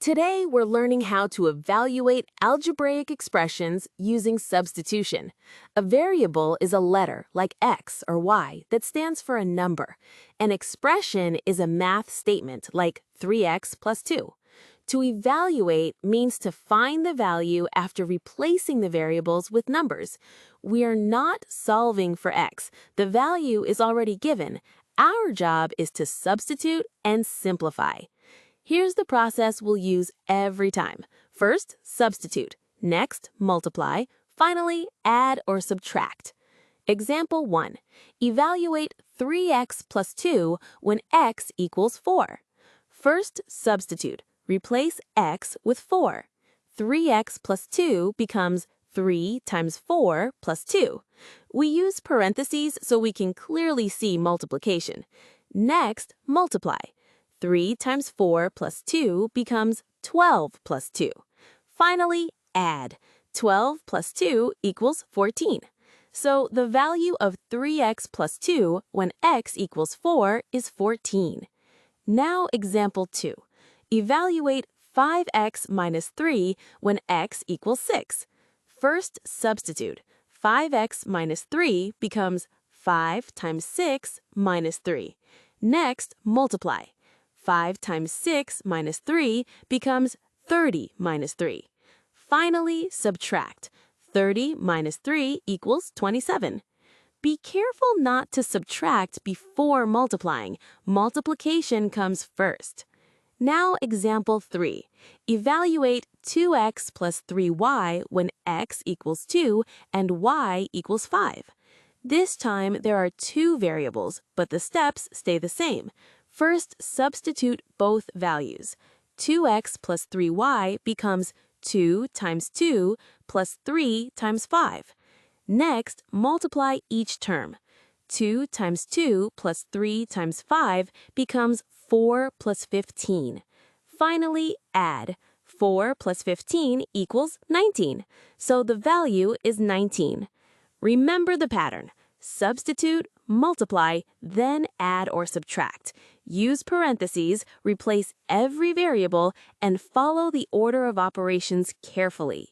Today, we're learning how to evaluate algebraic expressions using substitution. A variable is a letter, like x or y, that stands for a number. An expression is a math statement, like 3x plus 2. To evaluate means to find the value after replacing the variables with numbers. We are not solving for x. The value is already given. Our job is to substitute and simplify. Here's the process we'll use every time. First, substitute. Next, multiply. Finally, add or subtract. Example 1. Evaluate 3x plus 2 when x equals 4. First, substitute. Replace x with 4. 3x plus 2 becomes 3 times 4 plus 2. We use parentheses so we can clearly see multiplication. Next, multiply. 3 times 4 plus 2 becomes 12 plus 2. Finally, add. 12 plus 2 equals 14. So the value of 3x plus 2 when x equals 4 is 14. Now example 2. Evaluate 5x minus 3 when x equals 6. First, substitute. 5x minus 3 becomes 5 times 6 minus 3. Next, multiply. 5 times 6 minus 3 becomes 30 minus 3. Finally, subtract. 30 minus 3 equals 27. Be careful not to subtract before multiplying. Multiplication comes first. Now example 3. Evaluate 2x plus 3y when x equals 2 and y equals 5. This time there are two variables, but the steps stay the same. First, substitute both values. 2x plus 3y becomes 2 times 2 plus 3 times 5. Next, multiply each term. 2 times 2 plus 3 times 5 becomes 4 plus 15. Finally, add. 4 plus 15 equals 19. So the value is 19. Remember the pattern. Substitute, multiply, then add or subtract. Use parentheses, replace every variable, and follow the order of operations carefully.